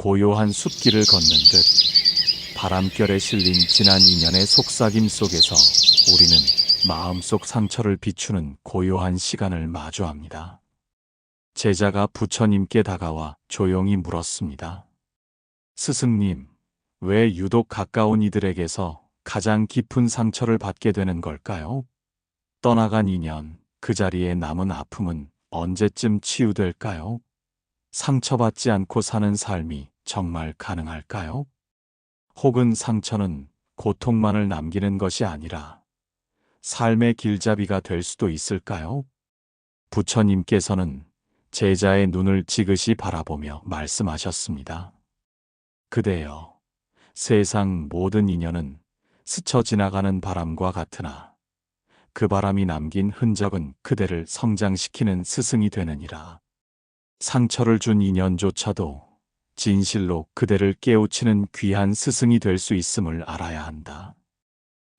고요한 숲길을 걷는 듯 바람결에 실린 지난 인연의 속삭임 속에서 우리는 마음속 상처를 비추는 고요한 시간을 마주합니다. 제자가 부처님께 다가와 조용히 물었습니다. 스승님, 왜 유독 가까운 이들에게서 가장 깊은 상처를 받게 되는 걸까요? 떠나간 인연, 그 자리에 남은 아픔은 언제쯤 치유될까요? 상처받지 않고 사는 삶이 정말 가능할까요? 혹은 상처는 고통만을 남기는 것이 아니라 삶의 길잡이가 될 수도 있을까요? 부처님께서는 제자의 눈을 지그시 바라보며 말씀하셨습니다. 그대여, 세상 모든 인연은 스쳐 지나가는 바람과 같으나 그 바람이 남긴 흔적은 그대를 성장시키는 스승이 되느니라. 상처를 준 인연조차도 진실로 그대를 깨우치는 귀한 스승이 될 수 있음을 알아야 한다.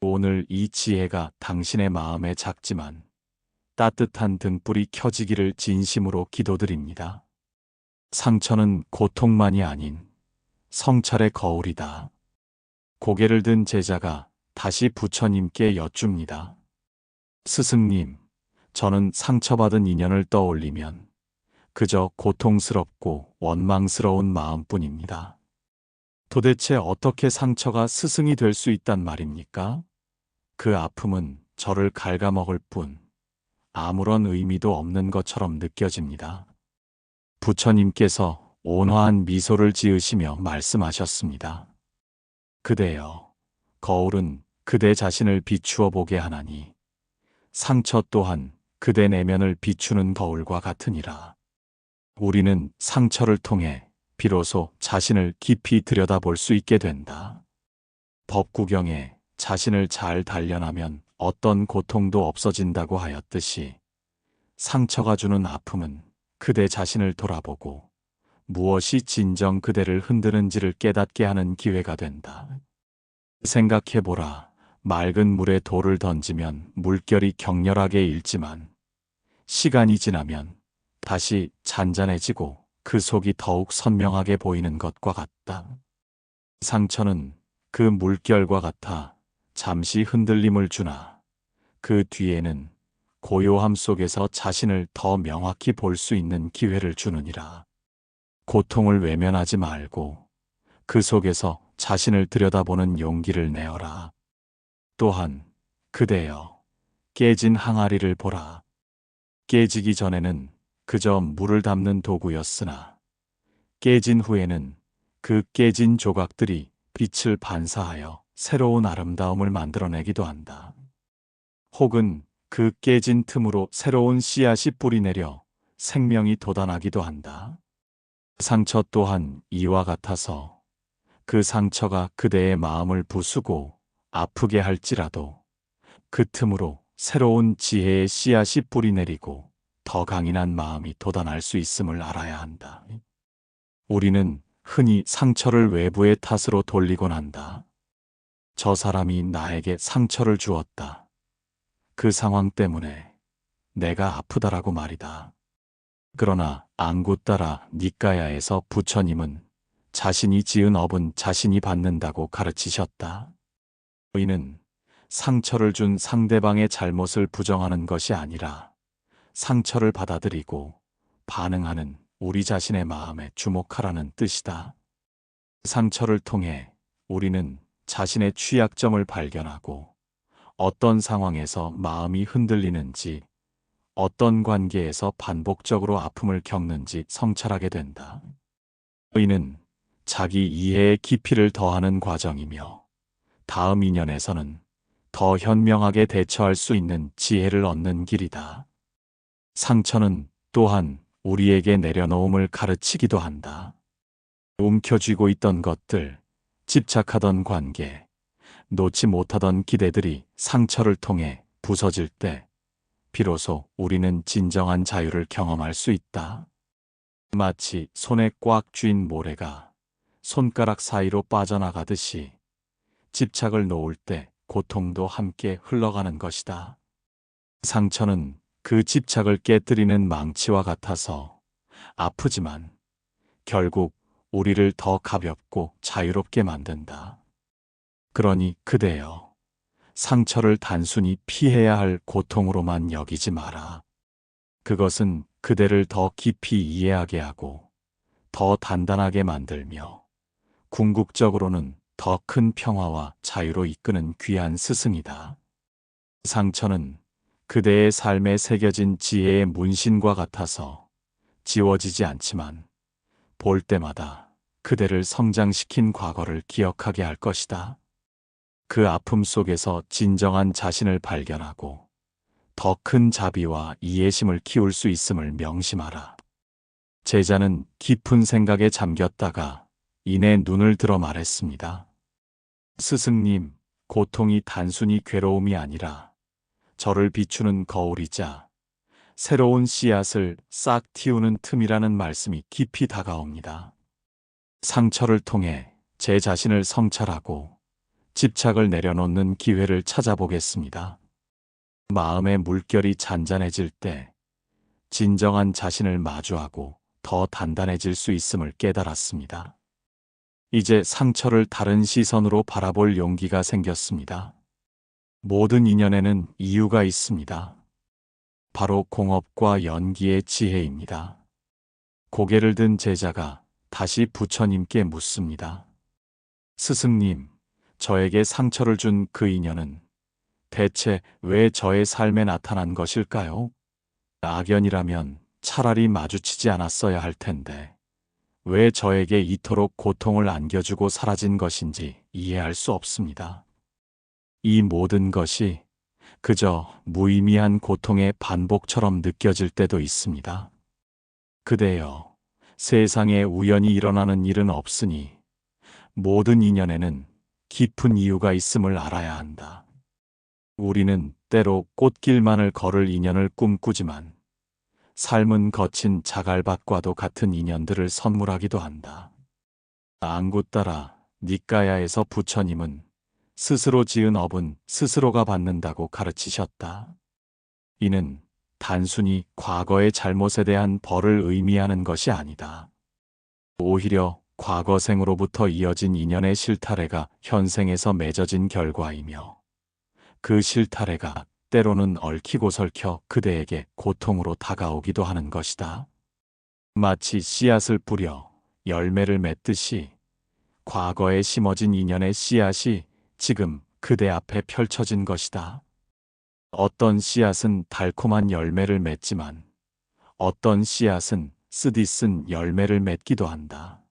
오늘 이 지혜가 당신의 마음에 작지만 따뜻한 등불이 켜지기를 진심으로 기도드립니다. 상처는 고통만이 아닌 성찰의 거울이다. 고개를 든 제자가 다시 부처님께 여쭙니다. 스승님, 저는 상처받은 인연을 떠올리면 그저 고통스럽고 원망스러운 마음뿐입니다. 도대체 어떻게 상처가 스승이 될 수 있단 말입니까? 그 아픔은 저를 갉아먹을 뿐 아무런 의미도 없는 것처럼 느껴집니다. 부처님께서 온화한 미소를 지으시며 말씀하셨습니다. 그대여, 거울은 그대 자신을 비추어 보게 하나니 상처 또한 그대 내면을 비추는 거울과 같으니라. 우리는 상처를 통해 비로소 자신을 깊이 들여다볼 수 있게 된다. 법구경에 자신을 잘 단련하면 어떤 고통도 없어진다고 하였듯이 상처가 주는 아픔은 그대 자신을 돌아보고 무엇이 진정 그대를 흔드는지를 깨닫게 하는 기회가 된다. 생각해보라. 맑은 물에 돌을 던지면 물결이 격렬하게 일지만 시간이 지나면 다시 잔잔해지고 그 속이 더욱 선명하게 보이는 것과 같다. 상처는 그 물결과 같아 잠시 흔들림을 주나 그 뒤에는 고요함 속에서 자신을 더 명확히 볼 수 있는 기회를 주느니라. 고통을 외면하지 말고 그 속에서 자신을 들여다보는 용기를 내어라. 또한 그대여, 깨진 항아리를 보라. 깨지기 전에는 그저 물을 담는 도구였으나 깨진 후에는 그 깨진 조각들이 빛을 반사하여 새로운 아름다움을 만들어내기도 한다. 혹은 그 깨진 틈으로 새로운 씨앗이 뿌리내려 생명이 돋아나기도 한다. 상처 또한 이와 같아서 그 상처가 그대의 마음을 부수고 아프게 할지라도 그 틈으로 새로운 지혜의 씨앗이 뿌리내리고 더 강인한 마음이 돋아날 수 있음을 알아야 한다. 우리는 흔히 상처를 외부의 탓으로 돌리곤 한다. 저 사람이 나에게 상처를 주었다. 그 상황 때문에 내가 아프다라고 말이다. 그러나 앙구따라 니까야에서 부처님은 자신이 지은 업은 자신이 받는다고 가르치셨다. 이는 상처를 준 상대방의 잘못을 부정하는 것이 아니라 상처를 받아들이고 반응하는 우리 자신의 마음에 주목하라는 뜻이다. 상처를 통해 우리는 자신의 취약점을 발견하고 어떤 상황에서 마음이 흔들리는지, 어떤 관계에서 반복적으로 아픔을 겪는지 성찰하게 된다. 이는 자기 이해의 깊이를 더하는 과정이며 다음 인연에서는 더 현명하게 대처할 수 있는 지혜를 얻는 길이다. 상처는 또한 우리에게 내려놓음을 가르치기도 한다. 움켜쥐고 있던 것들, 집착하던 관계, 놓지 못하던 기대들이 상처를 통해 부서질 때 비로소 우리는 진정한 자유를 경험할 수 있다. 마치 손에 꽉 쥔 모래가 손가락 사이로 빠져나가듯이 집착을 놓을 때 고통도 함께 흘러가는 것이다. 상처는 그 집착을 깨뜨리는 망치와 같아서 아프지만 결국 우리를 더 가볍고 자유롭게 만든다. 그러니 그대여, 상처를 단순히 피해야 할 고통으로만 여기지 마라. 그것은 그대를 더 깊이 이해하게 하고 더 단단하게 만들며 궁극적으로는 더 큰 평화와 자유로 이끄는 귀한 스승이다. 상처는 그대의 삶에 새겨진 지혜의 문신과 같아서 지워지지 않지만 볼 때마다 그대를 성장시킨 과거를 기억하게 할 것이다. 그 아픔 속에서 진정한 자신을 발견하고 더 큰 자비와 이해심을 키울 수 있음을 명심하라. 제자는 깊은 생각에 잠겼다가 이내 눈을 들어 말했습니다. 스승님, 고통이 단순히 괴로움이 아니라 저를 비추는 거울이자 새로운 씨앗을 싹 틔우는 틈이라는 말씀이 깊이 다가옵니다. 상처를 통해 제 자신을 성찰하고 집착을 내려놓는 기회를 찾아보겠습니다. 마음의 물결이 잔잔해질 때 진정한 자신을 마주하고 더 단단해질 수 있음을 깨달았습니다. 이제 상처를 다른 시선으로 바라볼 용기가 생겼습니다. 모든 인연에는 이유가 있습니다. 바로 공업과 연기의 지혜입니다. 고개를 든 제자가 다시 부처님께 묻습니다. 스승님, 저에게 상처를 준 그 인연은 대체 왜 저의 삶에 나타난 것일까요? 악연이라면 차라리 마주치지 않았어야 할 텐데 왜 저에게 이토록 고통을 안겨주고 사라진 것인지 이해할 수 없습니다. 이 모든 것이 그저 무의미한 고통의 반복처럼 느껴질 때도 있습니다. 그대여, 세상에 우연히 일어나는 일은 없으니 모든 인연에는 깊은 이유가 있음을 알아야 한다. 우리는 때로 꽃길만을 걸을 인연을 꿈꾸지만 삶은 거친 자갈밭과도 같은 인연들을 선물하기도 한다. 앙구따라 니까야에서 부처님은 스스로 지은 업은 스스로가 받는다고 가르치셨다. 이는 단순히 과거의 잘못에 대한 벌을 의미하는 것이 아니다. 오히려 과거 생으로부터 이어진 인연의 실타래가 현생에서 맺어진 결과이며 그 실타래가 때로는 얽히고 설켜 그대에게 고통으로 다가오기도 하는 것이다. 마치 씨앗을 뿌려 열매를 맺듯이 과거에 심어진 인연의 씨앗이 지금 그대 앞에 펼쳐진 것이다. 어떤 씨앗은 달콤한 열매를 맺지만 어떤 씨앗은 쓰디쓴 열매를 맺기도 한다.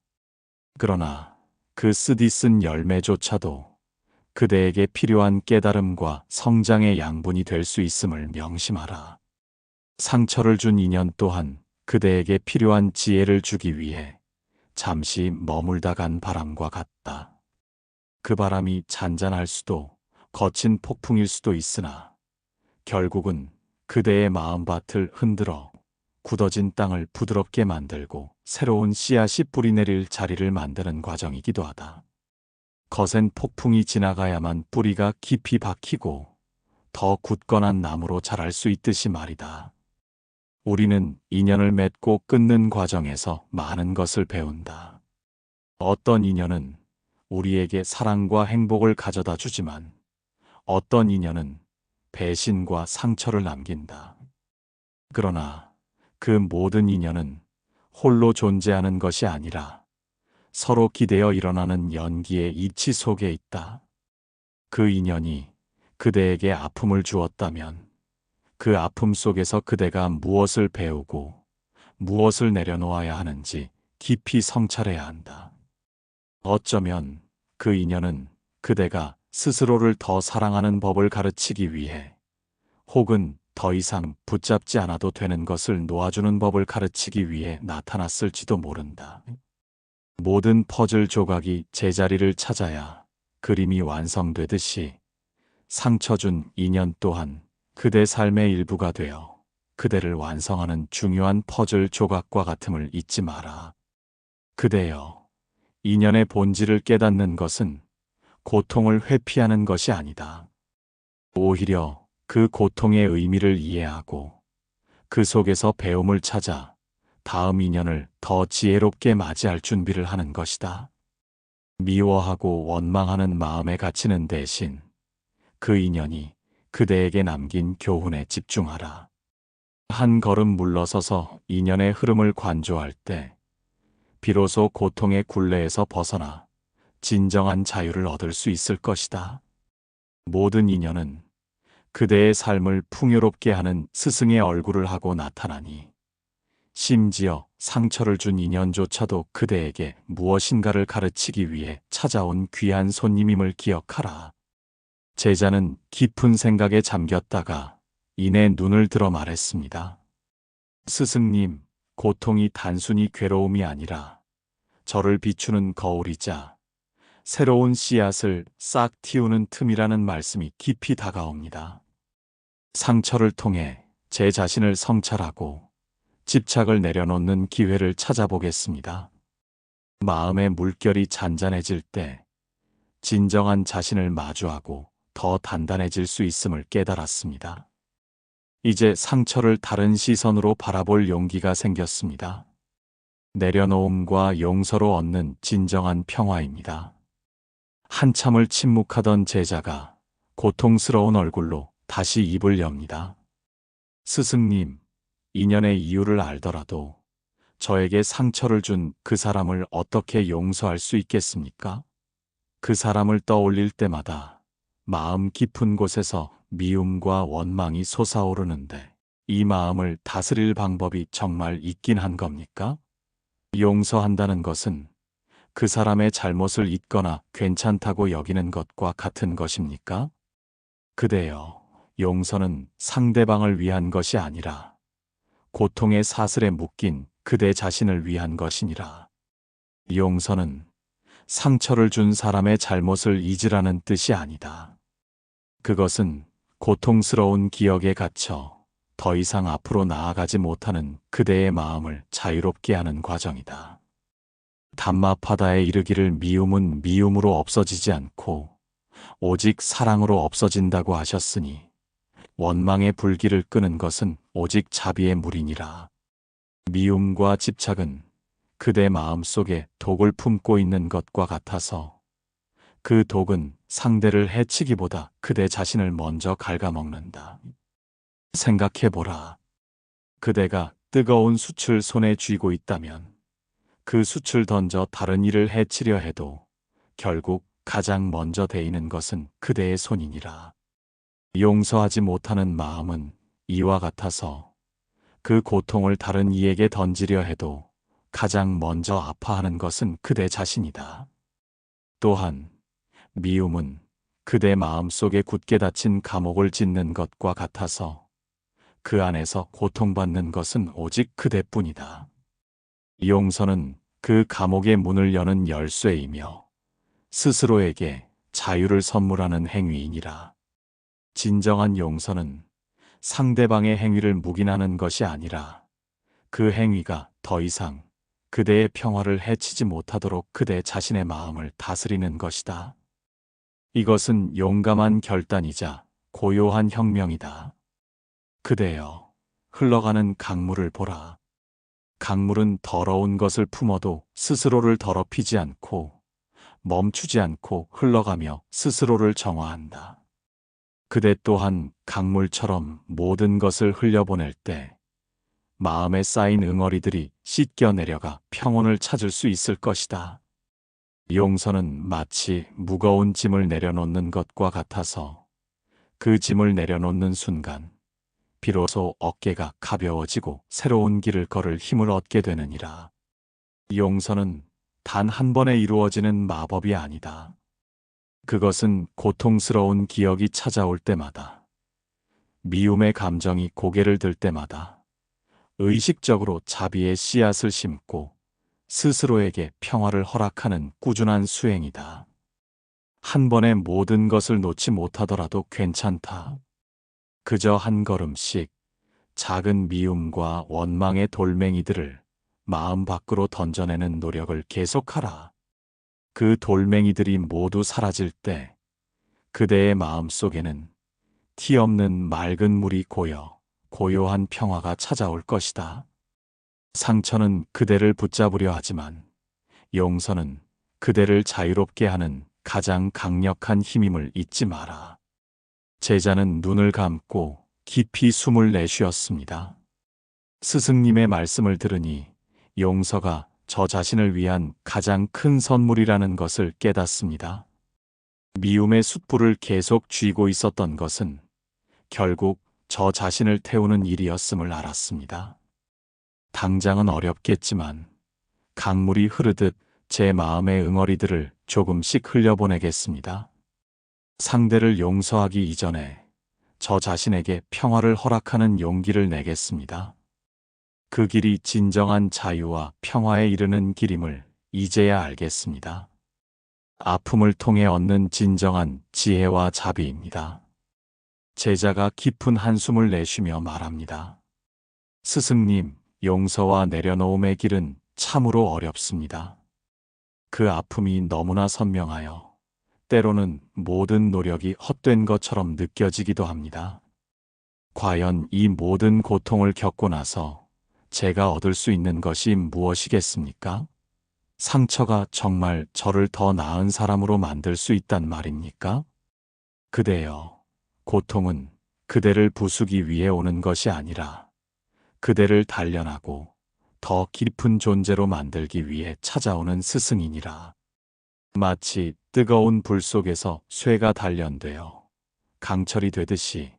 그러나 그 쓰디쓴 열매조차도 그대에게 필요한 깨달음과 성장의 양분이 될 수 있음을 명심하라. 상처를 준 인연 또한 그대에게 필요한 지혜를 주기 위해 잠시 머물다 간 바람과 같다. 그 바람이 잔잔할 수도 거친 폭풍일 수도 있으나 결국은 그대의 마음밭을 흔들어 굳어진 땅을 부드럽게 만들고 새로운 씨앗이 뿌리내릴 자리를 만드는 과정이기도 하다. 거센 폭풍이 지나가야만 뿌리가 깊이 박히고 더 굳건한 나무로 자랄 수 있듯이 말이다. 우리는 인연을 맺고 끊는 과정에서 많은 것을 배운다. 어떤 인연은 우리에게 사랑과 행복을 가져다 주지만 어떤 인연은 배신과 상처를 남긴다. 그러나 그 모든 인연은 홀로 존재하는 것이 아니라 서로 기대어 일어나는 연기의 이치 속에 있다. 그 인연이 그대에게 아픔을 주었다면 그 아픔 속에서 그대가 무엇을 배우고 무엇을 내려놓아야 하는지 깊이 성찰해야 한다. 어쩌면 그 인연은 그대가 스스로를 더 사랑하는 법을 가르치기 위해 혹은 더 이상 붙잡지 않아도 되는 것을 놓아주는 법을 가르치기 위해 나타났을지도 모른다. 모든 퍼즐 조각이 제자리를 찾아야 그림이 완성되듯이 상처 준 인연 또한 그대 삶의 일부가 되어 그대를 완성하는 중요한 퍼즐 조각과 같음을 잊지 마라. 그대여, 인연의 본질을 깨닫는 것은 고통을 회피하는 것이 아니다. 오히려 그 고통의 의미를 이해하고 그 속에서 배움을 찾아 다음 인연을 더 지혜롭게 맞이할 준비를 하는 것이다. 미워하고 원망하는 마음에 갇히는 대신 그 인연이 그대에게 남긴 교훈에 집중하라. 한 걸음 물러서서 인연의 흐름을 관조할 때 비로소 고통의 굴레에서 벗어나 진정한 자유를 얻을 수 있을 것이다. 모든 인연은 그대의 삶을 풍요롭게 하는 스승의 얼굴을 하고 나타나니 심지어 상처를 준 인연조차도 그대에게 무엇인가를 가르치기 위해 찾아온 귀한 손님임을 기억하라. 제자는 깊은 생각에 잠겼다가 이내 눈을 들어 말했습니다. 스승님, 고통이 단순히 괴로움이 아니라 저를 비추는 거울이자 새로운 씨앗을 싹 틔우는 틈이라는 말씀이 깊이 다가옵니다. 상처를 통해 제 자신을 성찰하고 집착을 내려놓는 기회를 찾아보겠습니다. 마음의 물결이 잔잔해질 때 진정한 자신을 마주하고 더 단단해질 수 있음을 깨달았습니다. 이제 상처를 다른 시선으로 바라볼 용기가 생겼습니다. 내려놓음과 용서로 얻는 진정한 평화입니다. 한참을 침묵하던 제자가 고통스러운 얼굴로 다시 입을 엽니다. 스승님, 인연의 이유를 알더라도 저에게 상처를 준 그 사람을 어떻게 용서할 수 있겠습니까? 그 사람을 떠올릴 때마다 마음 깊은 곳에서 미움과 원망이 솟아오르는데 이 마음을 다스릴 방법이 정말 있긴 한 겁니까? 용서한다는 것은 그 사람의 잘못을 잊거나 괜찮다고 여기는 것과 같은 것입니까? 그대여, 용서는 상대방을 위한 것이 아니라 고통의 사슬에 묶인 그대 자신을 위한 것이니라. 용서는 상처를 준 사람의 잘못을 잊으라는 뜻이 아니다. 그것은 고통스러운 기억에 갇혀 더 이상 앞으로 나아가지 못하는 그대의 마음을 자유롭게 하는 과정이다. 담마파다에 이르기를 미움은 미움으로 없어지지 않고 오직 사랑으로 없어진다고 하셨으니 원망의 불길을 끄는 것은 오직 자비의 물이니라. 미움과 집착은 그대 마음 속에 독을 품고 있는 것과 같아서 그 독은 상대를 해치기보다 그대 자신을 먼저 갉아먹는다. 생각해보라. 그대가 뜨거운 숯을 손에 쥐고 있다면 그 숯을 던져 다른 이를 해치려 해도 결국 가장 먼저 데이는 것은 그대의 손이니라. 용서하지 못하는 마음은 이와 같아서 그 고통을 다른 이에게 던지려 해도 가장 먼저 아파하는 것은 그대 자신이다. 또한 미움은 그대 마음 속에 굳게 닫힌 감옥을 짓는 것과 같아서 그 안에서 고통받는 것은 오직 그대뿐이다. 용서는 그 감옥의 문을 여는 열쇠이며 스스로에게 자유를 선물하는 행위이니라. 진정한 용서는 상대방의 행위를 묵인하는 것이 아니라 그 행위가 더 이상 그대의 평화를 해치지 못하도록 그대 자신의 마음을 다스리는 것이다. 이것은 용감한 결단이자 고요한 혁명이다. 그대여, 흘러가는 강물을 보라. 강물은 더러운 것을 품어도 스스로를 더럽히지 않고 멈추지 않고 흘러가며 스스로를 정화한다. 그대 또한 강물처럼 모든 것을 흘려보낼 때 마음에 쌓인 응어리들이 씻겨 내려가 평온을 찾을 수 있을 것이다. 용서는 마치 무거운 짐을 내려놓는 것과 같아서 그 짐을 내려놓는 순간 비로소 어깨가 가벼워지고 새로운 길을 걸을 힘을 얻게 되느니라. 용서는 단 한 번에 이루어지는 마법이 아니다. 그것은 고통스러운 기억이 찾아올 때마다, 미움의 감정이 고개를 들 때마다 의식적으로 자비의 씨앗을 심고 스스로에게 평화를 허락하는 꾸준한 수행이다. 한 번에 모든 것을 놓지 못하더라도 괜찮다. 그저 한 걸음씩 작은 미움과 원망의 돌멩이들을 마음 밖으로 던져내는 노력을 계속하라. 그 돌멩이들이 모두 사라질 때 그대의 마음 속에는 티 없는 맑은 물이 고여 고요한 평화가 찾아올 것이다. 상처는 그대를 붙잡으려 하지만 용서는 그대를 자유롭게 하는 가장 강력한 힘임을 잊지 마라. 제자는 눈을 감고 깊이 숨을 내쉬었습니다. 스승님의 말씀을 들으니 용서가 저 자신을 위한 가장 큰 선물이라는 것을 깨닫습니다. 미움의 숯불을 계속 쥐고 있었던 것은 결국 저 자신을 태우는 일이었음을 알았습니다. 당장은 어렵겠지만 강물이 흐르듯 제 마음의 응어리들을 조금씩 흘려보내겠습니다. 상대를 용서하기 이전에 저 자신에게 평화를 허락하는 용기를 내겠습니다. 그 길이 진정한 자유와 평화에 이르는 길임을 이제야 알겠습니다. 아픔을 통해 얻는 진정한 지혜와 자비입니다. 제자가 깊은 한숨을 내쉬며 말합니다. 스승님, 용서와 내려놓음의 길은 참으로 어렵습니다. 그 아픔이 너무나 선명하여 때로는 모든 노력이 헛된 것처럼 느껴지기도 합니다. 과연 이 모든 고통을 겪고 나서 제가 얻을 수 있는 것이 무엇이겠습니까? 상처가 정말 저를 더 나은 사람으로 만들 수 있단 말입니까? 그대여, 고통은 그대를 부수기 위해 오는 것이 아니라 그대를 단련하고 더 깊은 존재로 만들기 위해 찾아오는 스승이니라. 마치 뜨거운 불 속에서 쇠가 단련되어 강철이 되듯이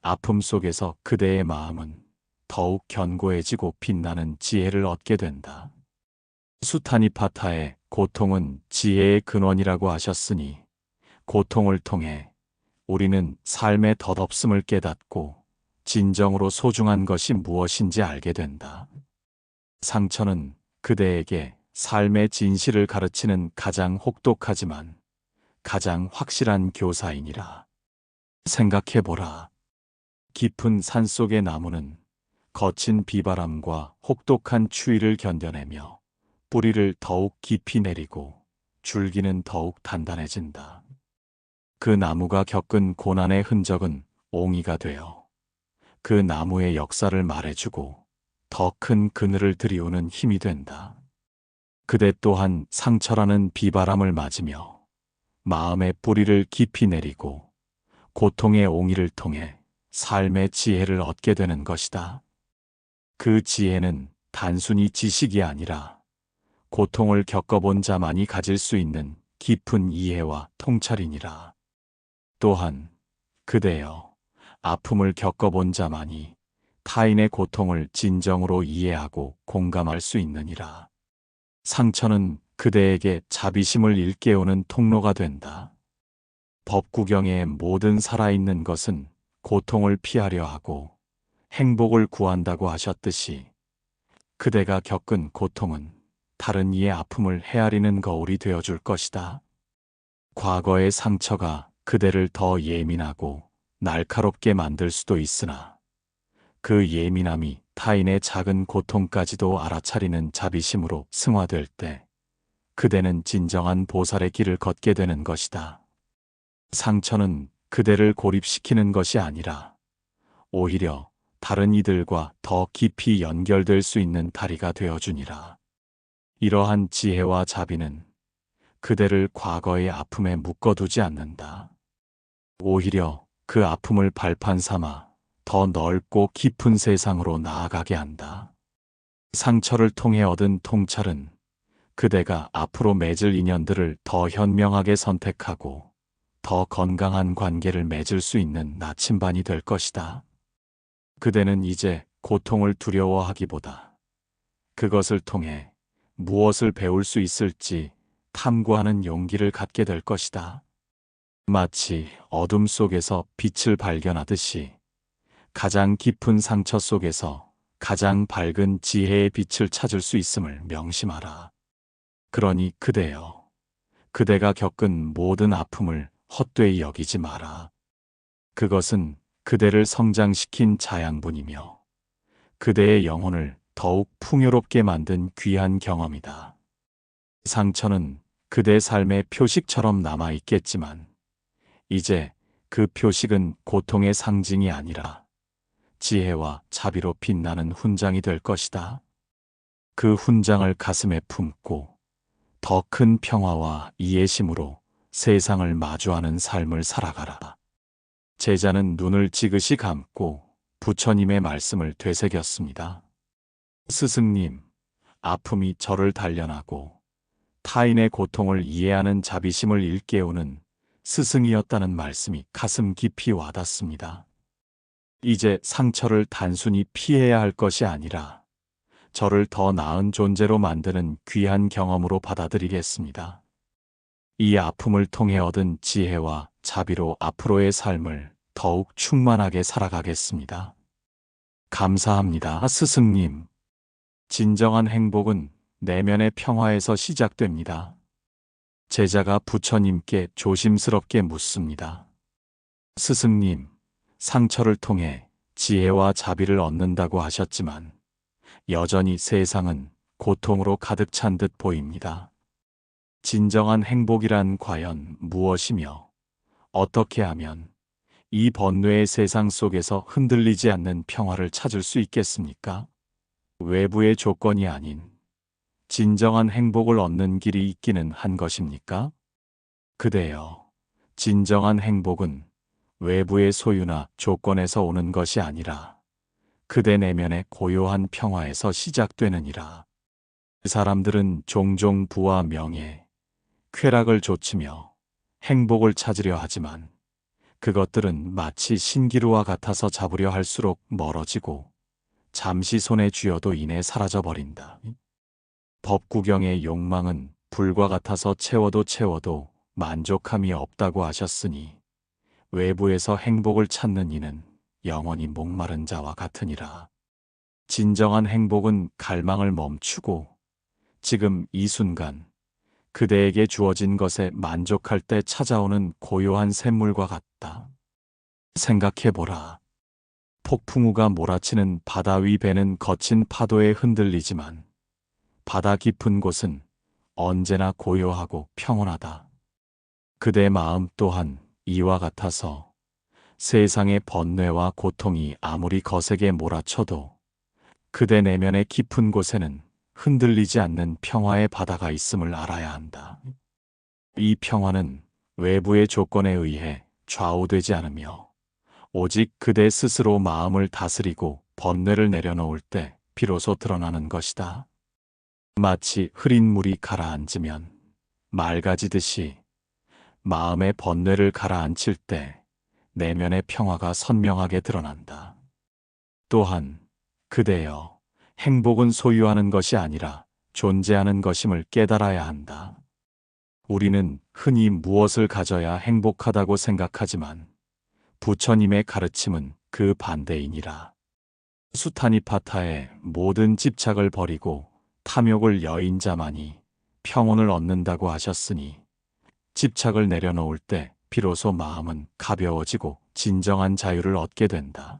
아픔 속에서 그대의 마음은 더욱 견고해지고 빛나는 지혜를 얻게 된다. 수타니파타의 고통은 지혜의 근원이라고 하셨으니 고통을 통해 우리는 삶의 덧없음을 깨닫고 진정으로 소중한 것이 무엇인지 알게 된다. 상처는 그대에게 삶의 진실을 가르치는 가장 혹독하지만 가장 확실한 교사이니라. 생각해보라. 깊은 산속의 나무는 거친 비바람과 혹독한 추위를 견뎌내며 뿌리를 더욱 깊이 내리고 줄기는 더욱 단단해진다. 그 나무가 겪은 고난의 흔적은 옹이가 되어 그 나무의 역사를 말해주고 더 큰 그늘을 들이우는 힘이 된다. 그대 또한 상처라는 비바람을 맞으며 마음의 뿌리를 깊이 내리고 고통의 옹이를 통해 삶의 지혜를 얻게 되는 것이다. 그 지혜는 단순히 지식이 아니라 고통을 겪어본 자만이 가질 수 있는 깊은 이해와 통찰이니라. 또한 그대여, 아픔을 겪어본 자만이 타인의 고통을 진정으로 이해하고 공감할 수 있느니라. 상처는 그대에게 자비심을 일깨우는 통로가 된다. 법구경의 모든 살아있는 것은 고통을 피하려 하고 행복을 구한다고 하셨듯이 그대가 겪은 고통은 다른 이의 아픔을 헤아리는 거울이 되어줄 것이다. 과거의 상처가 그대를 더 예민하고 날카롭게 만들 수도 있으나 그 예민함이 타인의 작은 고통까지도 알아차리는 자비심으로 승화될 때 그대는 진정한 보살의 길을 걷게 되는 것이다. 상처는 그대를 고립시키는 것이 아니라 오히려 다른 이들과 더 깊이 연결될 수 있는 다리가 되어주니라. 이러한 지혜와 자비는 그대를 과거의 아픔에 묶어두지 않는다. 오히려 그 아픔을 발판 삼아 더 넓고 깊은 세상으로 나아가게 한다. 상처를 통해 얻은 통찰은 그대가 앞으로 맺을 인연들을 더 현명하게 선택하고 더 건강한 관계를 맺을 수 있는 나침반이 될 것이다. 그대는 이제 고통을 두려워하기보다 그것을 통해 무엇을 배울 수 있을지 탐구하는 용기를 갖게 될 것이다. 마치 어둠 속에서 빛을 발견하듯이 가장 깊은 상처 속에서 가장 밝은 지혜의 빛을 찾을 수 있음을 명심하라. 그러니 그대여, 그대가 겪은 모든 아픔을 헛되이 여기지 마라. 그것은 그대를 성장시킨 자양분이며 그대의 영혼을 더욱 풍요롭게 만든 귀한 경험이다. 상처는 그대 삶의 표식처럼 남아있겠지만 이제 그 표식은 고통의 상징이 아니라 지혜와 자비로 빛나는 훈장이 될 것이다. 그 훈장을 가슴에 품고 더 큰 평화와 이해심으로 세상을 마주하는 삶을 살아가라. 제자는 눈을 지그시 감고 부처님의 말씀을 되새겼습니다. 스승님, 아픔이 저를 단련하고 타인의 고통을 이해하는 자비심을 일깨우는 스승이었다는 말씀이 가슴 깊이 와닿습니다. 이제 상처를 단순히 피해야 할 것이 아니라 저를 더 나은 존재로 만드는 귀한 경험으로 받아들이겠습니다. 이 아픔을 통해 얻은 지혜와 자비로 앞으로의 삶을 더욱 충만하게 살아가겠습니다. 감사합니다, 스승님. 진정한 행복은 내면의 평화에서 시작됩니다. 제자가 부처님께 조심스럽게 묻습니다. 스승님, 상처를 통해 지혜와 자비를 얻는다고 하셨지만 여전히 세상은 고통으로 가득 찬 듯 보입니다. 진정한 행복이란 과연 무엇이며 어떻게 하면 이 번뇌의 세상 속에서 흔들리지 않는 평화를 찾을 수 있겠습니까? 외부의 조건이 아닌 진정한 행복을 얻는 길이 있기는 한 것입니까? 그대여, 진정한 행복은 외부의 소유나 조건에서 오는 것이 아니라 그대 내면의 고요한 평화에서 시작되느니라. 사람들은 종종 부와 명예, 쾌락을 좇으며 행복을 찾으려 하지만 그것들은 마치 신기루와 같아서 잡으려 할수록 멀어지고 잠시 손에 쥐어도 이내 사라져버린다. 법구경의 욕망은 불과 같아서 채워도 만족함이 없다고 하셨으니 외부에서 행복을 찾는 이는 영원히 목마른 자와 같으니라. 진정한 행복은 갈망을 멈추고 지금 이 순간 그대에게 주어진 것에 만족할 때 찾아오는 고요한 샘물과 같다. 생각해보라. 폭풍우가 몰아치는 바다 위 배는 거친 파도에 흔들리지만 바다 깊은 곳은 언제나 고요하고 평온하다. 그대 마음 또한 이와 같아서 세상의 번뇌와 고통이 아무리 거세게 몰아쳐도 그대 내면의 깊은 곳에는 흔들리지 않는 평화의 바다가 있음을 알아야 한다. 이 평화는 외부의 조건에 의해 좌우되지 않으며 오직 그대 스스로 마음을 다스리고 번뇌를 내려놓을 때 비로소 드러나는 것이다. 마치 흐린 물이 가라앉으면 맑아지듯이 마음의 번뇌를 가라앉힐 때 내면의 평화가 선명하게 드러난다. 또한 그대여, 행복은 소유하는 것이 아니라 존재하는 것임을 깨달아야 한다. 우리는 흔히 무엇을 가져야 행복하다고 생각하지만 부처님의 가르침은 그 반대이니라. 수타니파타의 모든 집착을 버리고 탐욕을 여인 자만이 평온을 얻는다고 하셨으니 집착을 내려놓을 때 비로소 마음은 가벼워지고 진정한 자유를 얻게 된다.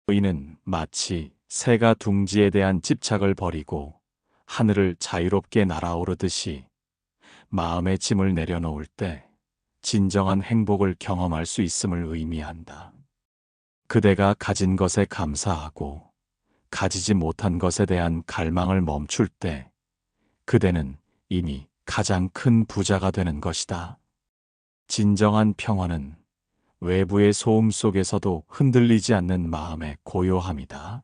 이는 마치 새가 둥지에 대한 집착을 버리고 하늘을 자유롭게 날아오르듯이 마음의 짐을 내려놓을 때 진정한 행복을 경험할 수 있음을 의미한다. 그대가 가진 것에 감사하고 가지지 못한 것에 대한 갈망을 멈출 때 그대는 이미 가장 큰 부자가 되는 것이다. 진정한 평화는 외부의 소음 속에서도 흔들리지 않는 마음의 고요함이다.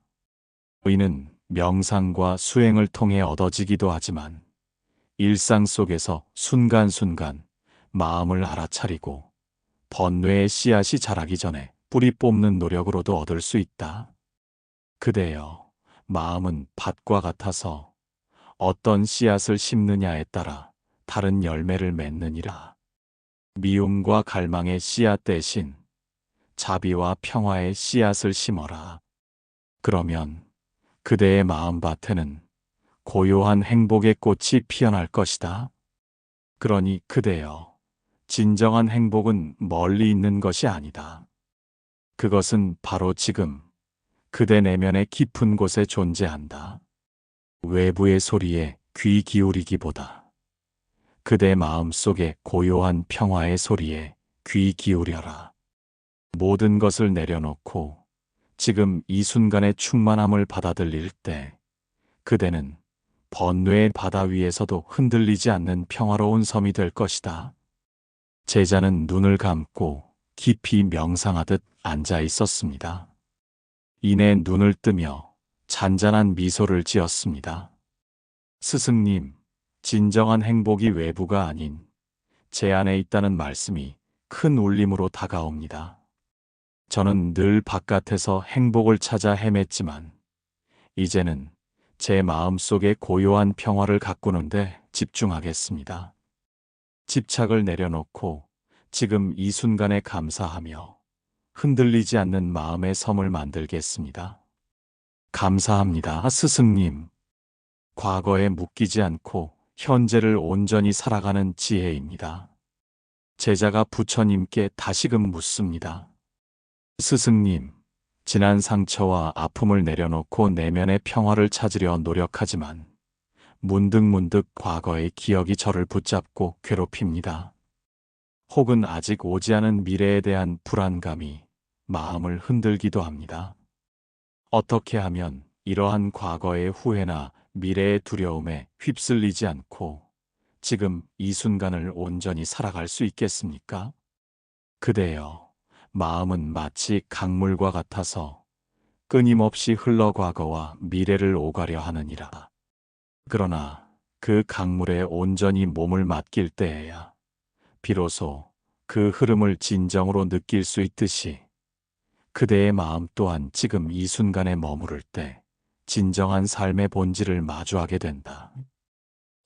이는 명상과 수행을 통해 얻어지기도 하지만 일상 속에서 순간순간 마음을 알아차리고 번뇌의 씨앗이 자라기 전에 뿌리 뽑는 노력으로도 얻을 수 있다. 그대여, 마음은 밭과 같아서 어떤 씨앗을 심느냐에 따라 다른 열매를 맺느니라. 미움과 갈망의 씨앗 대신 자비와 평화의 씨앗을 심어라. 그러면 그대의 마음밭에는 고요한 행복의 꽃이 피어날 것이다. 그러니 그대여, 진정한 행복은 멀리 있는 것이 아니다. 그것은 바로 지금 그대 내면의 깊은 곳에 존재한다. 외부의 소리에 귀 기울이기보다 그대 마음 속의 고요한 평화의 소리에 귀 기울여라. 모든 것을 내려놓고 지금 이 순간의 충만함을 받아들일 때 그대는 번뇌의 바다 위에서도 흔들리지 않는 평화로운 섬이 될 것이다. 제자는 눈을 감고 깊이 명상하듯 앉아 있었습니다. 이내 눈을 뜨며 잔잔한 미소를 지었습니다. 스승님, 진정한 행복이 외부가 아닌 제 안에 있다는 말씀이 큰 울림으로 다가옵니다. 저는 늘 바깥에서 행복을 찾아 헤맸지만 이제는 제 마음속의 고요한 평화를 가꾸는데 집중하겠습니다. 집착을 내려놓고 지금 이 순간에 감사하며 흔들리지 않는 마음의 섬을 만들겠습니다. 감사합니다, 스승님. 과거에 묶이지 않고 현재를 온전히 살아가는 지혜입니다. 제자가 부처님께 다시금 묻습니다. 스승님, 지난 상처와 아픔을 내려놓고 내면의 평화를 찾으려 노력하지만 문득문득 과거의 기억이 저를 붙잡고 괴롭힙니다. 혹은 아직 오지 않은 미래에 대한 불안감이 마음을 흔들기도 합니다. 어떻게 하면 이러한 과거의 후회나 미래의 두려움에 휩쓸리지 않고 지금 이 순간을 온전히 살아갈 수 있겠습니까? 그대여, 마음은 마치 강물과 같아서 끊임없이 흘러 과거와 미래를 오가려 하느니라. 그러나 그 강물에 온전히 몸을 맡길 때에야 비로소 그 흐름을 진정으로 느낄 수 있듯이 그대의 마음 또한 지금 이 순간에 머무를 때 진정한 삶의 본질을 마주하게 된다.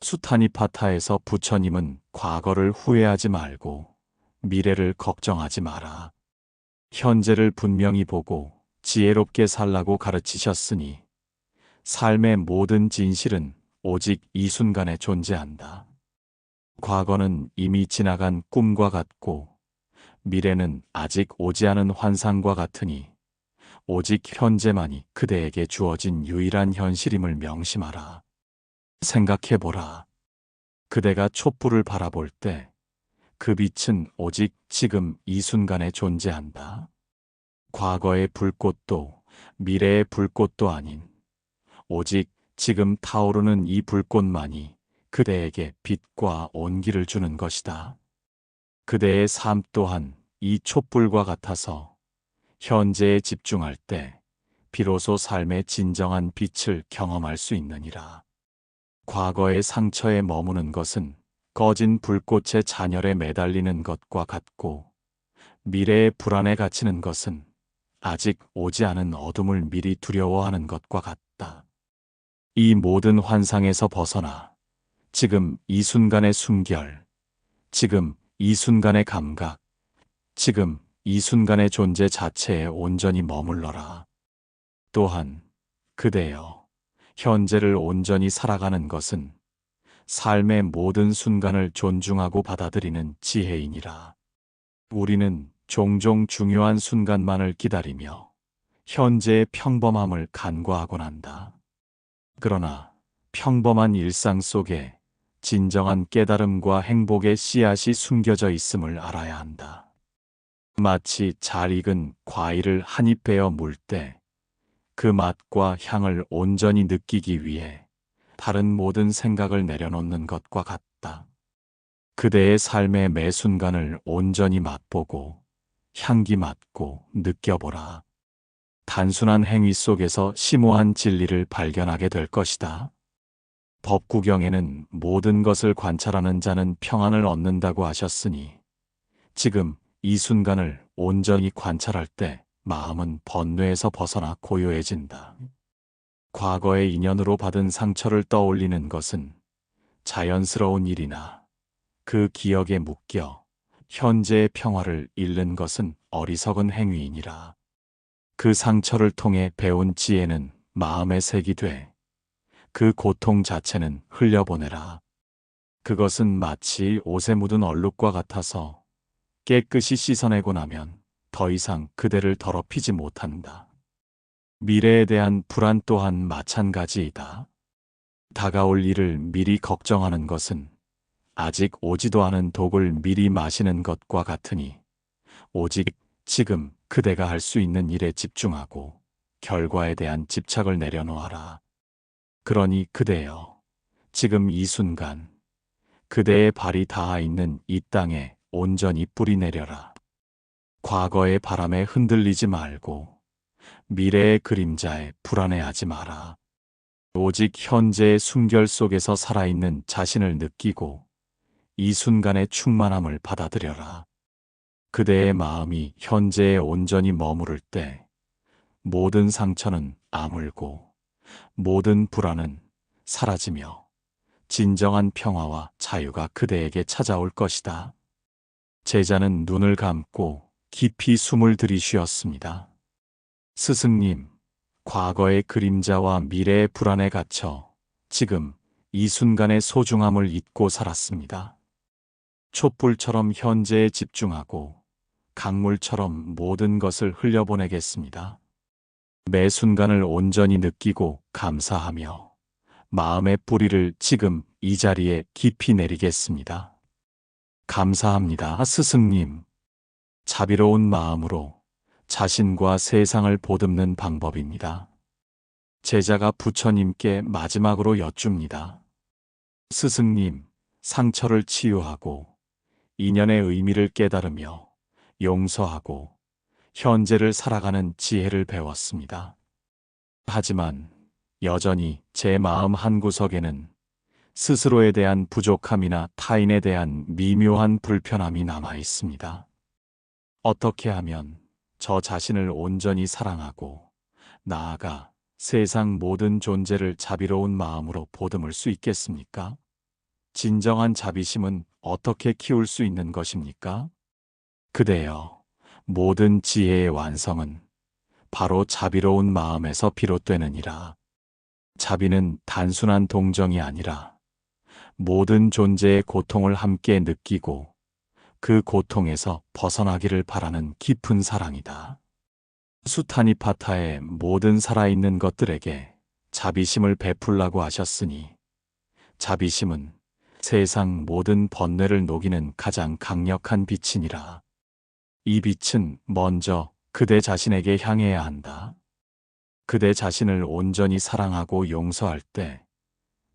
수타니파타에서 부처님은 과거를 후회하지 말고 미래를 걱정하지 마라. 현재를 분명히 보고 지혜롭게 살라고 가르치셨으니 삶의 모든 진실은 오직 이 순간에 존재한다. 과거는 이미 지나간 꿈과 같고 미래는 아직 오지 않은 환상과 같으니 오직 현재만이 그대에게 주어진 유일한 현실임을 명심하라. 생각해보라. 그대가 촛불을 바라볼 때 그 빛은 오직 지금 이 순간에 존재한다. 과거의 불꽃도 미래의 불꽃도 아닌 오직 지금 타오르는 이 불꽃만이 그대에게 빛과 온기를 주는 것이다. 그대의 삶 또한 이 촛불과 같아서 현재에 집중할 때 비로소 삶의 진정한 빛을 경험할 수 있느니라. 과거의 상처에 머무는 것은 꺼진 불꽃의 잔열에 매달리는 것과 같고 미래의 불안에 갇히는 것은 아직 오지 않은 어둠을 미리 두려워하는 것과 같다. 이 모든 환상에서 벗어나 지금 이 순간의 숨결, 지금 이 순간의 감각, 지금 이 순간의 존재 자체에 온전히 머물러라. 또한 그대여, 현재를 온전히 살아가는 것은 삶의 모든 순간을 존중하고 받아들이는 지혜이니라. 우리는 종종 중요한 순간만을 기다리며 현재의 평범함을 간과하곤 한다. 그러나 평범한 일상 속에 진정한 깨달음과 행복의 씨앗이 숨겨져 있음을 알아야 한다. 마치 잘 익은 과일을 한 입 베어 물 때 그 맛과 향을 온전히 느끼기 위해 다른 모든 생각을 내려놓는 것과 같다. 그대의 삶의 매 순간을 온전히 맛보고 향기 맡고 느껴보라. 단순한 행위 속에서 심오한 진리를 발견하게 될 것이다. 법구경에는 모든 것을 관찰하는 자는 평안을 얻는다고 하셨으니 지금 이 순간을 온전히 관찰할 때 마음은 번뇌에서 벗어나 고요해진다. 과거의 인연으로 받은 상처를 떠올리는 것은 자연스러운 일이나 그 기억에 묶여 현재의 평화를 잃는 것은 어리석은 행위이니라. 그 상처를 통해 배운 지혜는 마음에 색이 돼 그 고통 자체는 흘려보내라. 그것은 마치 옷에 묻은 얼룩과 같아서 깨끗이 씻어내고 나면 더 이상 그대를 더럽히지 못한다. 미래에 대한 불안 또한 마찬가지이다. 다가올 일을 미리 걱정하는 것은 아직 오지도 않은 독을 미리 마시는 것과 같으니 오직 지금 그대가 할 수 있는 일에 집중하고 결과에 대한 집착을 내려놓아라. 그러니 그대여, 지금 이 순간 그대의 발이 닿아 있는 이 땅에 온전히 뿌리 내려라. 과거의 바람에 흔들리지 말고 미래의 그림자에 불안해하지 마라. 오직 현재의 숨결 속에서 살아있는 자신을 느끼고 이 순간의 충만함을 받아들여라. 그대의 마음이 현재에 온전히 머무를 때 모든 상처는 아물고 모든 불안은 사라지며 진정한 평화와 자유가 그대에게 찾아올 것이다. 제자는 눈을 감고 깊이 숨을 들이쉬었습니다. 스승님, 과거의 그림자와 미래의 불안에 갇혀 지금 이 순간의 소중함을 잊고 살았습니다. 촛불처럼 현재에 집중하고 강물처럼 모든 것을 흘려보내겠습니다. 매 순간을 온전히 느끼고 감사하며 마음의 뿌리를 지금 이 자리에 깊이 내리겠습니다. 감사합니다, 스승님. 자비로운 마음으로 자신과 세상을 보듬는 방법입니다. 제자가 부처님께 마지막으로 여쭙니다. 스승님, 상처를 치유하고 인연의 의미를 깨달으며 용서하고 현재를 살아가는 지혜를 배웠습니다. 하지만 여전히 제 마음 한구석에는 스스로에 대한 부족함이나 타인에 대한 미묘한 불편함이 남아 있습니다. 어떻게 하면 저 자신을 온전히 사랑하고 나아가 세상 모든 존재를 자비로운 마음으로 보듬을 수 있겠습니까? 진정한 자비심은 어떻게 키울 수 있는 것입니까? 그대여, 모든 지혜의 완성은 바로 자비로운 마음에서 비롯되느니라. 자비는 단순한 동정이 아니라 모든 존재의 고통을 함께 느끼고 그 고통에서 벗어나기를 바라는 깊은 사랑이다. 수타니파타의 모든 살아있는 것들에게 자비심을 베풀라고 하셨으니 자비심은 세상 모든 번뇌를 녹이는 가장 강력한 빛이니라. 이 빛은 먼저 그대 자신에게 향해야 한다. 그대 자신을 온전히 사랑하고 용서할 때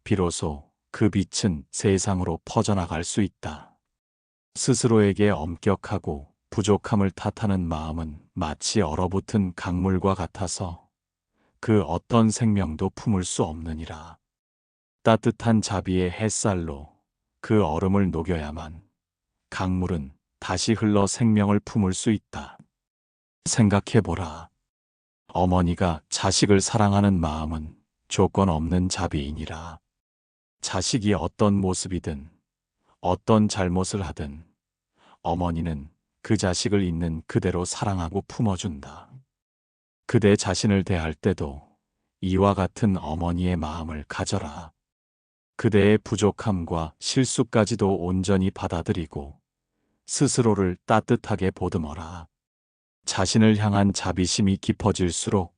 비로소 그 빛은 세상으로 퍼져나갈 수 있다. 스스로에게 엄격하고 부족함을 탓하는 마음은 마치 얼어붙은 강물과 같아서 그 어떤 생명도 품을 수 없느니라. 따뜻한 자비의 햇살로 그 얼음을 녹여야만 강물은 다시 흘러 생명을 품을 수 있다. 생각해보라. 어머니가 자식을 사랑하는 마음은 조건 없는 자비이니라. 자식이 어떤 모습이든 어떤 잘못을 하든 어머니는 그 자식을 있는 그대로 사랑하고 품어준다. 그대 자신을 대할 때도 이와 같은 어머니의 마음을 가져라. 그대의 부족함과 실수까지도 온전히 받아들이고 스스로를 따뜻하게 보듬어라. 자신을 향한 자비심이 깊어질수록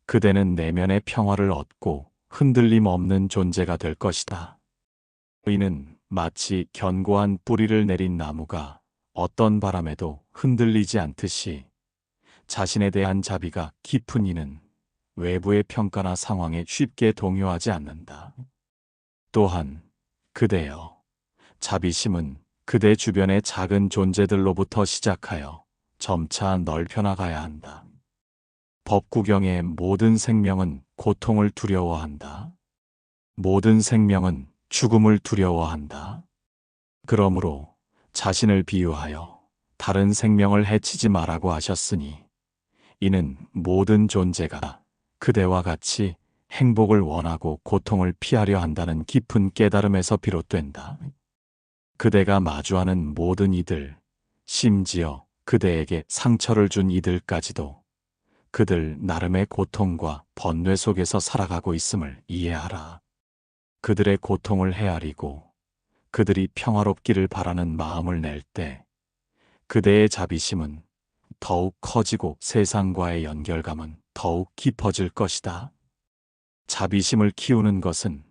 그대는 내면의 평화를 얻고 흔들림 없는 존재가 될 것이다. 이는 마치 견고한 뿌리를 내린 나무가 어떤 바람에도 흔들리지 않듯이 자신에 대한 자비가 깊은 이는 외부의 평가나 상황에 쉽게 동요하지 않는다. 또한 그대여, 자비심은 그대 주변의 작은 존재들로부터 시작하여 점차 넓혀나가야 한다. 법구경의 모든 생명은 고통을 두려워한다. 모든 생명은 죽음을 두려워한다. 그러므로 자신을 비유하여 다른 생명을 해치지 말라고 하셨으니 이는 모든 존재가 그대와 같이 행복을 원하고 고통을 피하려 한다는 깊은 깨달음에서 비롯된다. 그대가 마주하는 모든 이들, 심지어 그대에게 상처를 준 이들까지도 그들 나름의 고통과 번뇌 속에서 살아가고 있음을 이해하라. 그들의 고통을 헤아리고 그들이 평화롭기를 바라는 마음을 낼 때 그대의 자비심은 더욱 커지고 세상과의 연결감은 더욱 깊어질 것이다. 자비심을 키우는 것은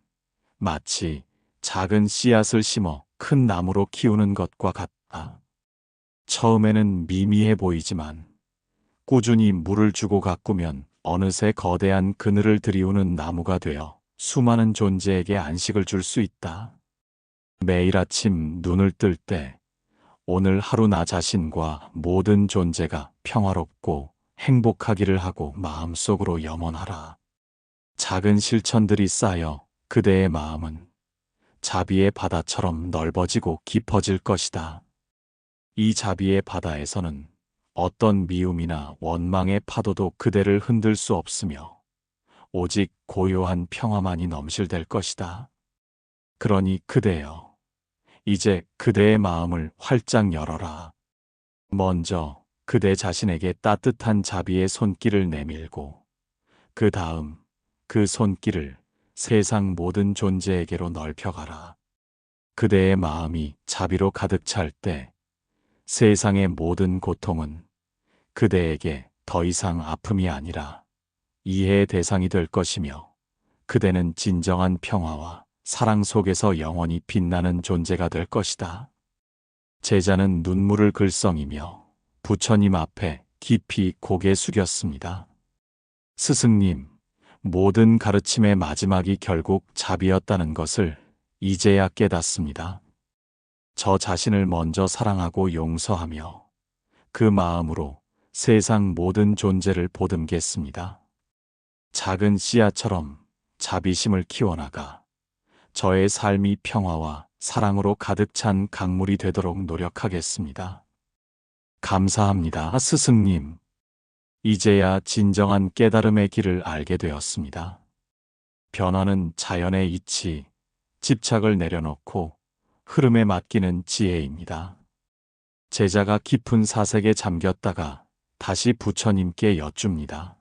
마치 작은 씨앗을 심어 큰 나무로 키우는 것과 같다. 처음에는 미미해 보이지만 꾸준히 물을 주고 가꾸면 어느새 거대한 그늘을 들이우는 나무가 되어 수많은 존재에게 안식을 줄 수 있다. 매일 아침 눈을 뜰 때 오늘 하루 나 자신과 모든 존재가 평화롭고 행복하기를 하고 마음속으로 염원하라. 작은 실천들이 쌓여 그대의 마음은 자비의 바다처럼 넓어지고 깊어질 것이다. 이 자비의 바다에서는 어떤 미움이나 원망의 파도도 그대를 흔들 수 없으며 오직 고요한 평화만이 넘실댈 것이다. 그러니 그대여, 이제 그대의 마음을 활짝 열어라. 먼저 그대 자신에게 따뜻한 자비의 손길을 내밀고 그 다음 그 손길을 세상 모든 존재에게로 넓혀가라. 그대의 마음이 자비로 가득 찰 때 세상의 모든 고통은 그대에게 더 이상 아픔이 아니라 이해의 대상이 될 것이며 그대는 진정한 평화와 사랑 속에서 영원히 빛나는 존재가 될 것이다. 제자는 눈물을 글썽이며 부처님 앞에 깊이 고개 숙였습니다. 스승님, 모든 가르침의 마지막이 결국 자비였다는 것을 이제야 깨닫습니다. 저 자신을 먼저 사랑하고 용서하며 그 마음으로 세상 모든 존재를 보듬겠습니다. 작은 씨앗처럼 자비심을 키워나가 저의 삶이 평화와 사랑으로 가득 찬 강물이 되도록 노력하겠습니다. 감사합니다, 스승님. 이제야 진정한 깨달음의 길을 알게 되었습니다. 변화는 자연의 이치, 집착을 내려놓고 흐름에 맡기는 지혜입니다. 제자가 깊은 사색에 잠겼다가 다시 부처님께 여쭙니다.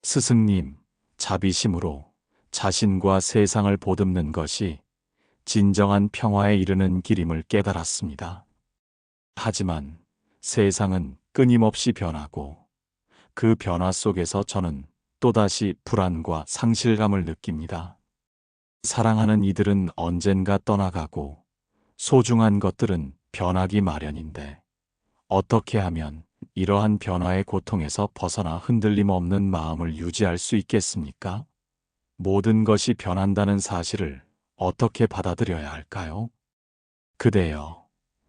스승님, 자비심으로 자신과 세상을 보듬는 것이 진정한 평화에 이르는 길임을 깨달았습니다. 하지만 세상은 끊임없이 변하고 그 변화 속에서 저는 또다시 불안과 상실감을 느낍니다. 사랑하는 이들은 언젠가 떠나가고 소중한 것들은 변하기 마련인데 어떻게 하면 이러한 변화의 고통에서 벗어나 흔들림 없는 마음을 유지할 수 있겠습니까? 모든 것이 변한다는 사실을 어떻게 받아들여야 할까요? 그대여,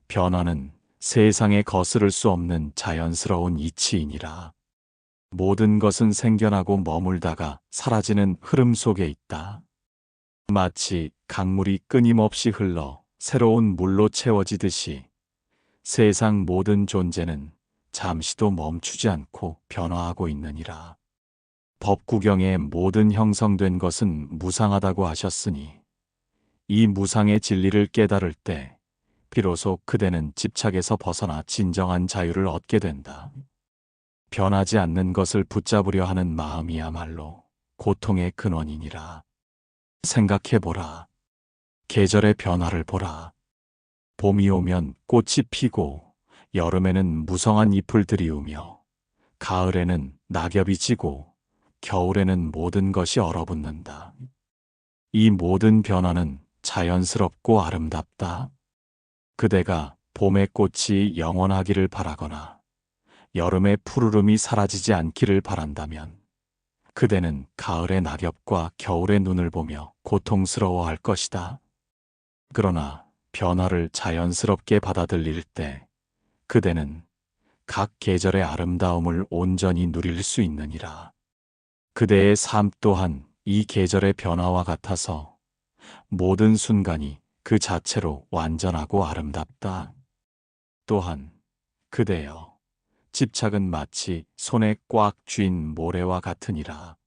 변화는 세상에 거스를 수 없는 자연스러운 이치이니라. 모든 것은 생겨나고 머물다가 사라지는 흐름 속에 있다. 마치 강물이 끊임없이 흘러 새로운 물로 채워지듯이 세상 모든 존재는 잠시도 멈추지 않고 변화하고 있느니라. 법구경에 모든 형성된 것은 무상하다고 하셨으니 이 무상의 진리를 깨달을 때 비로소 그대는 집착에서 벗어나 진정한 자유를 얻게 된다. 변하지 않는 것을 붙잡으려 하는 마음이야말로 고통의 근원이니라. 생각해보라. 계절의 변화를 보라. 봄이 오면 꽃이 피고 여름에는 무성한 잎을 들이우며 가을에는 낙엽이 지고 겨울에는 모든 것이 얼어붙는다. 이 모든 변화는 자연스럽고 아름답다. 그대가 봄의 꽃이 영원하기를 바라거나 여름의 푸르름이 사라지지 않기를 바란다면 그대는 가을의 낙엽과 겨울의 눈을 보며 고통스러워할 것이다. 그러나 변화를 자연스럽게 받아들일 때 그대는 각 계절의 아름다움을 온전히 누릴 수 있느니라. 그대의 삶 또한 이 계절의 변화와 같아서 모든 순간이 그 자체로 완전하고 아름답다. 또한 그대여, 집착은 마치 손에 꽉 쥔 모래와 같으니라.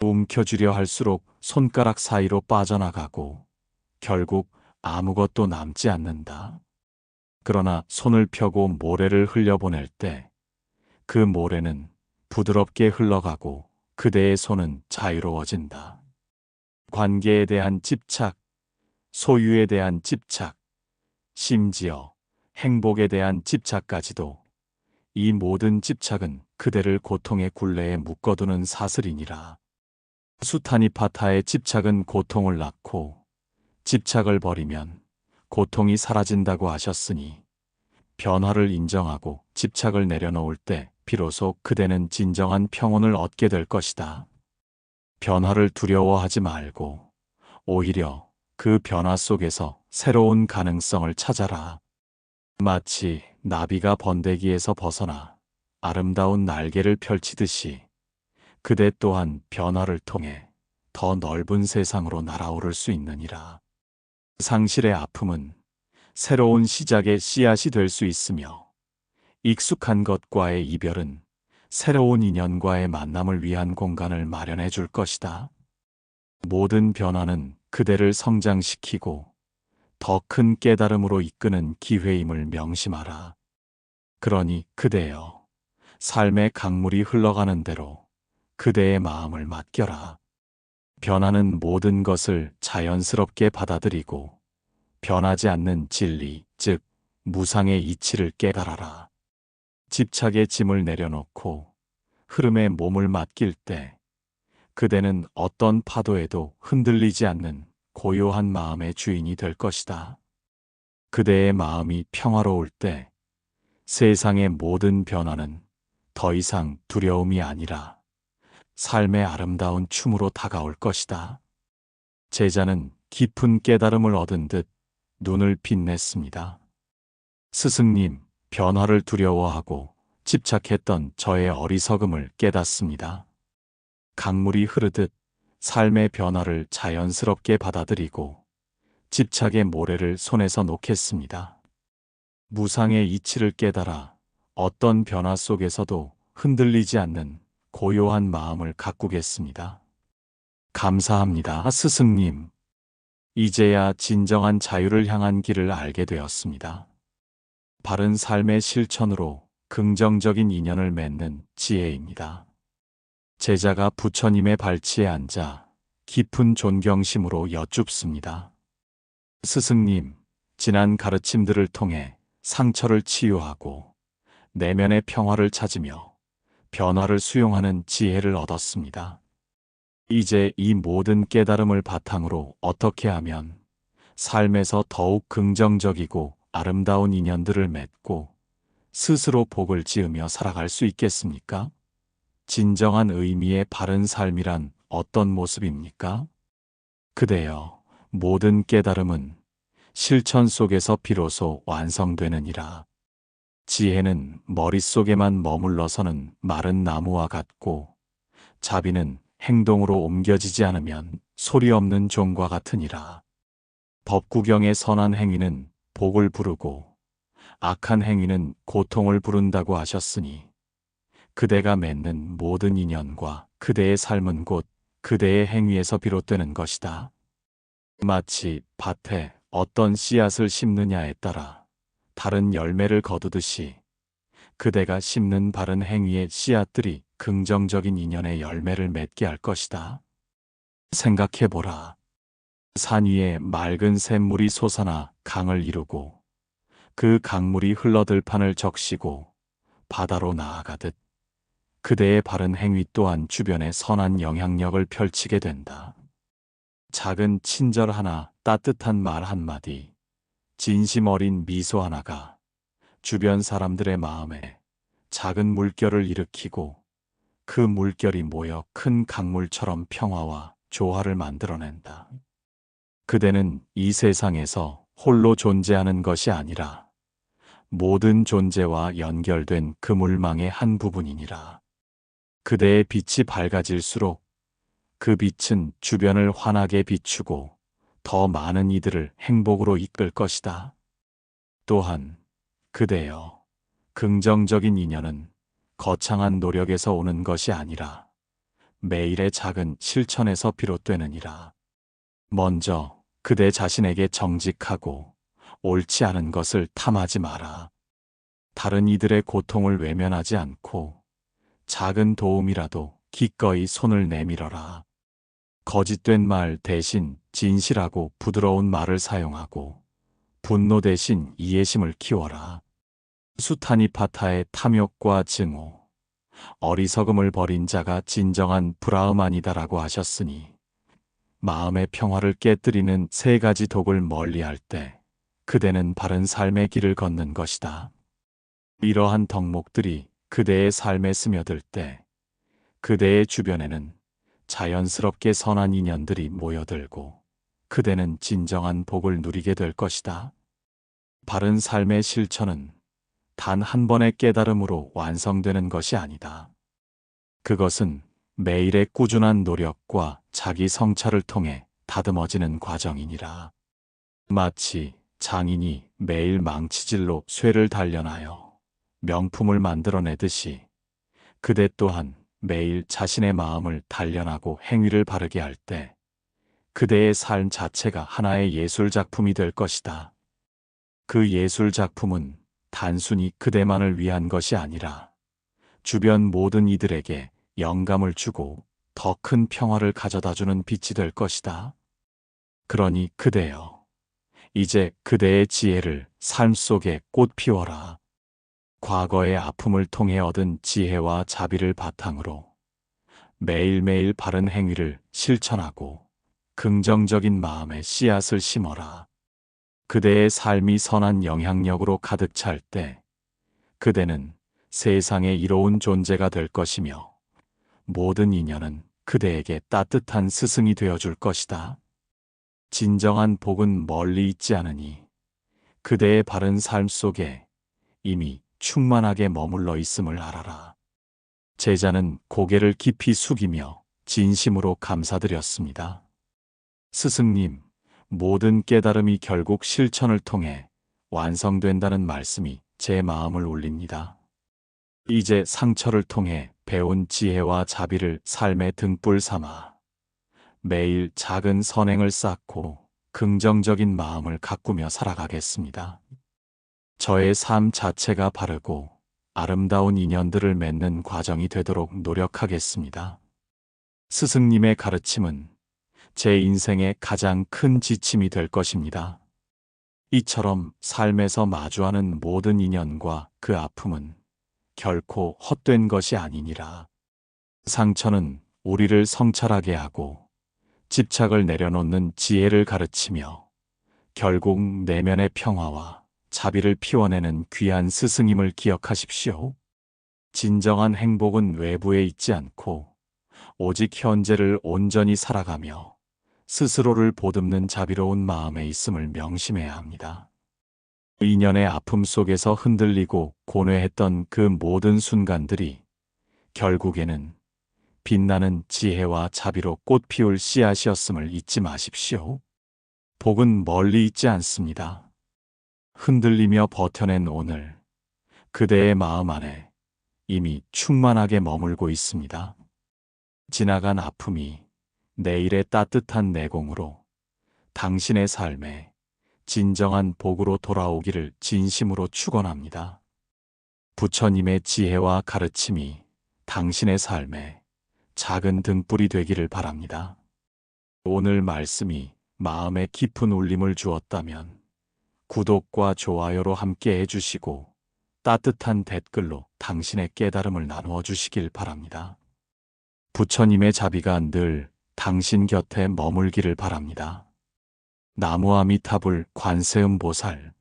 움켜쥐려 할수록 손가락 사이로 빠져나가고 결국 아무것도 남지 않는다. 그러나 손을 펴고 모래를 흘려보낼 때 그 모래는 부드럽게 흘러가고 그대의 손은 자유로워진다. 관계에 대한 집착, 소유에 대한 집착, 심지어 행복에 대한 집착까지도 이 모든 집착은 그대를 고통의 굴레에 묶어두는 사슬이니라. 수타니파타의 집착은 고통을 낳고 집착을 버리면 고통이 사라진다고 하셨으니 변화를 인정하고 집착을 내려놓을 때 비로소 그대는 진정한 평온을 얻게 될 것이다. 변화를 두려워하지 말고 오히려 그 변화 속에서 새로운 가능성을 찾아라. 마치 나비가 번데기에서 벗어나 아름다운 날개를 펼치듯이 그대 또한 변화를 통해 더 넓은 세상으로 날아오를 수 있느니라. 상실의 아픔은 새로운 시작의 씨앗이 될 수 있으며 익숙한 것과의 이별은 새로운 인연과의 만남을 위한 공간을 마련해 줄 것이다. 모든 변화는 그대를 성장시키고 더 큰 깨달음으로 이끄는 기회임을 명심하라. 그러니 그대여, 삶의 강물이 흘러가는 대로 그대의 마음을 맡겨라. 변하는 모든 것을 자연스럽게 받아들이고 변하지 않는 진리, 즉 무상의 이치를 깨달아라. 집착의 짐을 내려놓고 흐름에 몸을 맡길 때 그대는 어떤 파도에도 흔들리지 않는 고요한 마음의 주인이 될 것이다. 그대의 마음이 평화로울 때 세상의 모든 변화는 더 이상 두려움이 아니라 삶의 아름다운 춤으로 다가올 것이다. 제자는 깊은 깨달음을 얻은 듯 눈을 빛냈습니다. 스승님, 변화를 두려워하고 집착했던 저의 어리석음을 깨닫습니다. 강물이 흐르듯 삶의 변화를 자연스럽게 받아들이고 집착의 모래를 손에서 놓겠습니다. 무상의 이치를 깨달아 어떤 변화 속에서도 흔들리지 않는 고요한 마음을 가꾸겠습니다. 감사합니다, 스승님. 이제야 진정한 자유를 향한 길을 알게 되었습니다. 바른 삶의 실천으로 긍정적인 인연을 맺는 지혜입니다. 제자가 부처님의 발치에 앉아 깊은 존경심으로 여쭙습니다. 스승님, 지난 가르침들을 통해 상처를 치유하고 내면의 평화를 찾으며 변화를 수용하는 지혜를 얻었습니다. 이제 이 모든 깨달음을 바탕으로 어떻게 하면 삶에서 더욱 긍정적이고 아름다운 인연들을 맺고 스스로 복을 지으며 살아갈 수 있겠습니까? 진정한 의미의 바른 삶이란 어떤 모습입니까? 그대여, 모든 깨달음은 실천 속에서 비로소 완성되느니라. 지혜는 머릿속에만 머물러서는 마른 나무와 같고 자비는 행동으로 옮겨지지 않으면 소리 없는 종과 같으니라. 법구경의 선한 행위는 복을 부르고 악한 행위는 고통을 부른다고 하셨으니 그대가 맺는 모든 인연과 그대의 삶은 곧 그대의 행위에서 비롯되는 것이다. 마치 밭에 어떤 씨앗을 심느냐에 따라 다른 열매를 거두듯이 그대가 심는 바른 행위의 씨앗들이 긍정적인 인연의 열매를 맺게 할 것이다. 생각해보라. 산 위에 맑은 샘물이 솟아나 강을 이루고 그 강물이 흘러들판을 적시고 바다로 나아가듯 그대의 바른 행위 또한 주변에 선한 영향력을 펼치게 된다. 작은 친절 하나, 따뜻한 말 한마디, 진심 어린 미소 하나가 주변 사람들의 마음에 작은 물결을 일으키고 그 물결이 모여 큰 강물처럼 평화와 조화를 만들어낸다. 그대는 이 세상에서 홀로 존재하는 것이 아니라 모든 존재와 연결된 그물망의 한 부분이니라. 그대의 빛이 밝아질수록 그 빛은 주변을 환하게 비추고 더 많은 이들을 행복으로 이끌 것이다. 또한 그대여, 긍정적인 인연은 거창한 노력에서 오는 것이 아니라 매일의 작은 실천에서 비롯되느니라. 먼저 그대 자신에게 정직하고 옳지 않은 것을 탐하지 마라. 다른 이들의 고통을 외면하지 않고 작은 도움이라도 기꺼이 손을 내밀어라. 거짓된 말 대신 진실하고 부드러운 말을 사용하고 분노 대신 이해심을 키워라. 수타니파타의 탐욕과 증오, 어리석음을 버린 자가 진정한 브라흐만이다라고 하셨으니 마음의 평화를 깨뜨리는 세 가지 독을 멀리할 때 그대는 바른 삶의 길을 걷는 것이다. 이러한 덕목들이 그대의 삶에 스며들 때 그대의 주변에는 자연스럽게 선한 인연들이 모여들고 그대는 진정한 복을 누리게 될 것이다. 바른 삶의 실천은 단 한 번의 깨달음으로 완성되는 것이 아니다. 그것은 매일의 꾸준한 노력과 자기 성찰을 통해 다듬어지는 과정이니라. 마치 장인이 매일 망치질로 쇠를 단련하여 명품을 만들어내듯이 그대 또한 매일 자신의 마음을 단련하고 행위를 바르게 할 때 그대의 삶 자체가 하나의 예술 작품이 될 것이다. 그 예술 작품은 단순히 그대만을 위한 것이 아니라 주변 모든 이들에게 영감을 주고 더 큰 평화를 가져다주는 빛이 될 것이다. 그러니 그대여, 이제 그대의 지혜를 삶 속에 꽃 피워라. 과거의 아픔을 통해 얻은 지혜와 자비를 바탕으로 매일매일 바른 행위를 실천하고 긍정적인 마음의 씨앗을 심어라. 그대의 삶이 선한 영향력으로 가득 찰 때 그대는 세상에 이로운 존재가 될 것이며 모든 인연은 그대에게 따뜻한 스승이 되어줄 것이다. 진정한 복은 멀리 있지 않으니 그대의 바른 삶 속에 이미 충만하게 머물러 있음을 알아라. 제자는 고개를 깊이 숙이며 진심으로 감사드렸습니다. 스승님, 모든 깨달음이 결국 실천을 통해 완성된다는 말씀이 제 마음을 울립니다. 이제 상처를 통해 배운 지혜와 자비를 삶의 등불 삼아 매일 작은 선행을 쌓고 긍정적인 마음을 가꾸며 살아가겠습니다. 저의 삶 자체가 바르고 아름다운 인연들을 맺는 과정이 되도록 노력하겠습니다. 스승님의 가르침은 제 인생의 가장 큰 지침이 될 것입니다. 이처럼 삶에서 마주하는 모든 인연과 그 아픔은 결코 헛된 것이 아니니라. 상처는 우리를 성찰하게 하고 집착을 내려놓는 지혜를 가르치며 결국 내면의 평화와 자비를 피워내는 귀한 스승임을 기억하십시오. 진정한 행복은 외부에 있지 않고 오직 현재를 온전히 살아가며 스스로를 보듬는 자비로운 마음에 있음을 명심해야 합니다. 인연의 아픔 속에서 흔들리고 고뇌했던 그 모든 순간들이 결국에는 빛나는 지혜와 자비로 꽃 피울 씨앗이었음을 잊지 마십시오. 복은 멀리 있지 않습니다. 흔들리며 버텨낸 오늘, 그대의 마음 안에 이미 충만하게 머물고 있습니다. 지나간 아픔이 내일의 따뜻한 내공으로 당신의 삶에 진정한 복으로 돌아오기를 진심으로 축원합니다. 부처님의 지혜와 가르침이 당신의 삶에 작은 등불이 되기를 바랍니다. 오늘 말씀이 마음에 깊은 울림을 주었다면 구독과 좋아요로 함께 해주시고 따뜻한 댓글로 당신의 깨달음을 나누어 주시길 바랍니다. 부처님의 자비가 늘 당신 곁에 머물기를 바랍니다. 나무아미타불 관세음보살